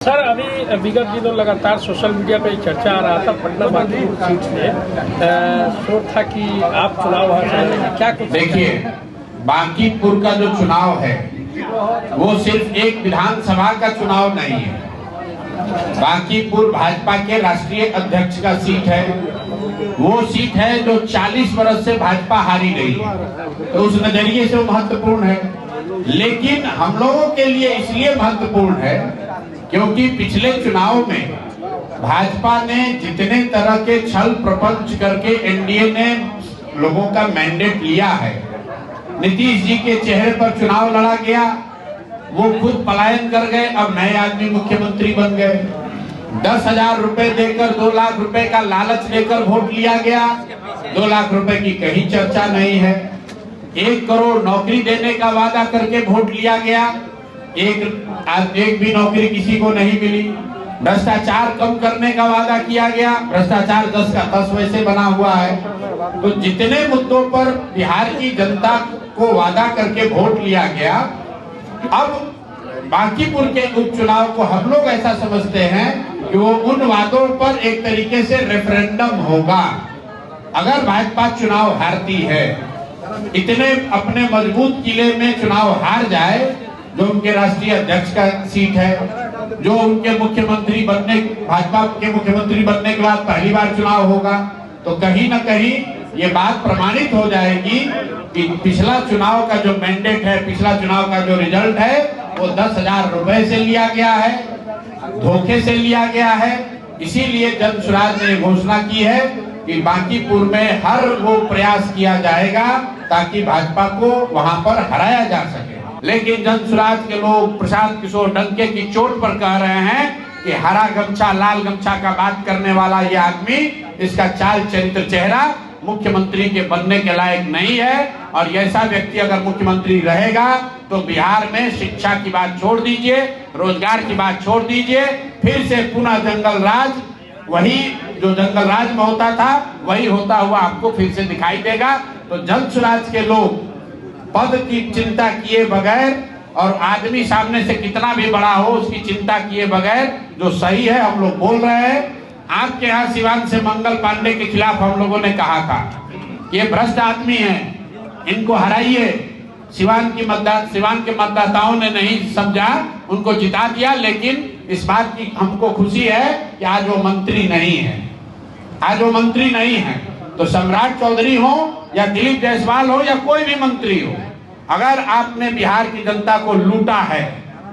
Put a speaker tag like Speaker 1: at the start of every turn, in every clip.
Speaker 1: Sir, अभी विगत दिनों लगातार सोशल मीडिया पे चर्चा आ रहा था पटना बांकीपुर सीट से शोर था कि आप चुनाव हार जाएंगे, क्या कुछ?
Speaker 2: देखिए, बांकीपुर का जो चुनाव है वो सिर्फ एक विधानसभा का चुनाव नहीं है। बांकीपुर भाजपा के राष्ट्रीय अध्यक्ष का सीट है। वो सीट है जो 40 वर्ष से भाजपा हारी गई है, तो उस नजरिए से वो महत्वपूर्ण है। लेकिन हम लोगों के लिए इसलिए महत्वपूर्ण है क्योंकि पिछले चुनाव में भाजपा ने जितने तरह के छल प्रपंच करके एनडीए ने लोगों का मैंडेट लिया है, नीतीश जी के चेहरे पर चुनाव लड़ा गया, वो खुद पलायन कर गए, अब नए आदमी मुख्यमंत्री बन गए। 10,000 रुपए देकर 2 लाख रुपए का लालच देकर वोट लिया गया। 2 लाख रुपए की कहीं चर्चा नहीं है। 1 करोड़ नौकरी देने का वादा करके वोट लिया गया, एक भी नौकरी किसी को नहीं मिली। भ्रष्टाचार कम करने का वादा किया गया, भ्रष्टाचार 10 का 10 वैसे बना हुआ है। तो जितने मुद्दों पर बिहार की जनता को वादा करके वोट लिया गया, अब बांकीपुर के उपचुनाव को हम लोग ऐसा समझते हैं कि वो उन वादों पर एक तरीके से रेफरेंडम होगा। अगर भाजपा चुनाव हारती है, इतने अपने मजबूत किले में चुनाव हार जाए, जो उनके राष्ट्रीय अध्यक्ष का सीट है, जो उनके मुख्यमंत्री बनने, भाजपा के मुख्यमंत्री बनने के बाद पहली बार चुनाव होगा, तो कहीं ना कहीं ये बात प्रमाणित हो जाएगी कि पिछला चुनाव का जो मैंडेट है, पिछला चुनाव का जो रिजल्ट है, वो 10,000 रुपए से लिया गया है, धोखे से लिया गया है। इसीलिए जन स्वराज ने घोषणा की है कि बांकीपुर में हर वो प्रयास किया जाएगा ताकि भाजपा को वहां पर हराया जा सके। लेकिन जन स्वराज के लोग प्रशांत किशोर डंके की चोट पर कह रहे हैं कि हरा गमछा लाल गमछा का बात करने वाला ये आदमी, इसका चाल चरित्र चेहरा मुख्यमंत्री के बनने के लायक नहीं है। और ऐसा व्यक्ति अगर मुख्यमंत्री रहेगा तो बिहार में शिक्षा की बात छोड़ दीजिए, रोजगार की बात छोड़ दीजिए, फिर से पुनः जंगल राज, वही जो जंगल राज में होता था वही होता हुआ आपको फिर से दिखाई देगा। तो जन स्वराज के लोग पद की चिंता किए बगैर और आदमी सामने से कितना भी बड़ा हो उसकी चिंता किए बगैर जो सही है हम लोग बोल रहे हैं। आपके यहाँ सिवान से मंगल पांडे के खिलाफ हम लोगों ने कहा था ये भ्रष्ट आदमी है, इनको हराइए। सिवान के मतदाताओं ने नहीं समझा, उनको जिता दिया। लेकिन इस बात की हमको खुशी है कि आज वो मंत्री नहीं है, आज वो मंत्री नहीं है। तो सम्राट चौधरी हो या दिलीप जायसवाल हो या कोई भी मंत्री हो, अगर आपने बिहार की जनता को लूटा है,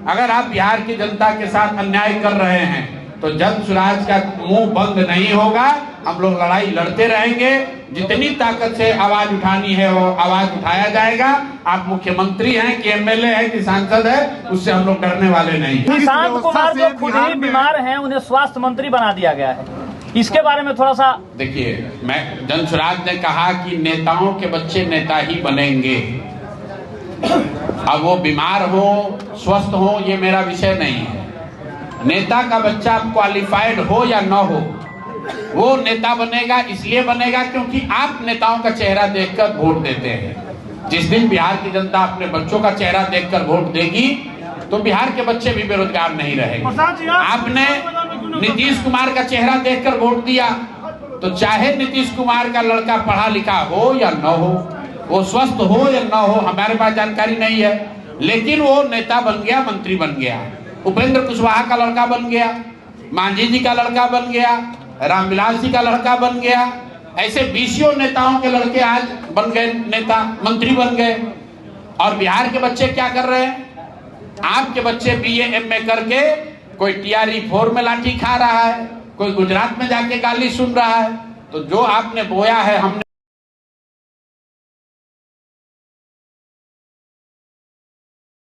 Speaker 2: अगर आप बिहार की जनता के साथ अन्याय कर रहे हैं, तो जन स्वराज का मुंह बंद नहीं होगा। हम लोग लड़ाई लड़ते रहेंगे, जितनी ताकत से आवाज उठानी है वो आवाज उठाया जाएगा। आप मुख्यमंत्री हैं कि एमएलए हैं कि सांसद है, उससे हम लोग डरने वाले नहीं।
Speaker 3: निशांत कुमार जो खुद ही बीमार हैं, उन्हें स्वास्थ्य मंत्री बना दिया गया है, इसके बारे में थोड़ा सा
Speaker 2: देखिए। मैं जन स्वराज ने कहा कि नेताओं के बच्चे नेता ही बनेंगे। अब वो बीमार हो स्वस्थ हो ये मेरा विषय नहीं है। नेता का बच्चा क्वालिफाइड हो या न हो, वो नेता बनेगा इसलिए बनेगा क्योंकि आप नेताओं का चेहरा देखकर वोट देते हैं। जिस दिन बिहार की जनता अपने बच्चों का चेहरा देखकर वोट देगी तो बिहार के बच्चे भी बेरोजगार नहीं रहेंगे। आपने नीतीश कुमार का चेहरा देखकर वोट दिया, तो चाहे नीतीश कुमार का लड़का पढ़ा लिखा हो या न हो, वो स्वस्थ हो या न हो, हमारे पास जानकारी नहीं है, लेकिन वो नेता बन गया, मंत्री बन गया। उपेंद्र कुशवाहा का लड़का बन गया, मांझी जी का लड़का बन गया, रामविलास जी का लड़का बन गया। ऐसे 20 नेताओं के लड़के आज बन गए नेता, मंत्री बन गए। और बिहार के बच्चे क्या कर रहे हैं? आपके बच्चे BA MA करके कोई TRE 4 में लाठी खा रहा है, कोई गुजरात में जाके गाली सुन रहा है। तो जो आपने बोया है हमने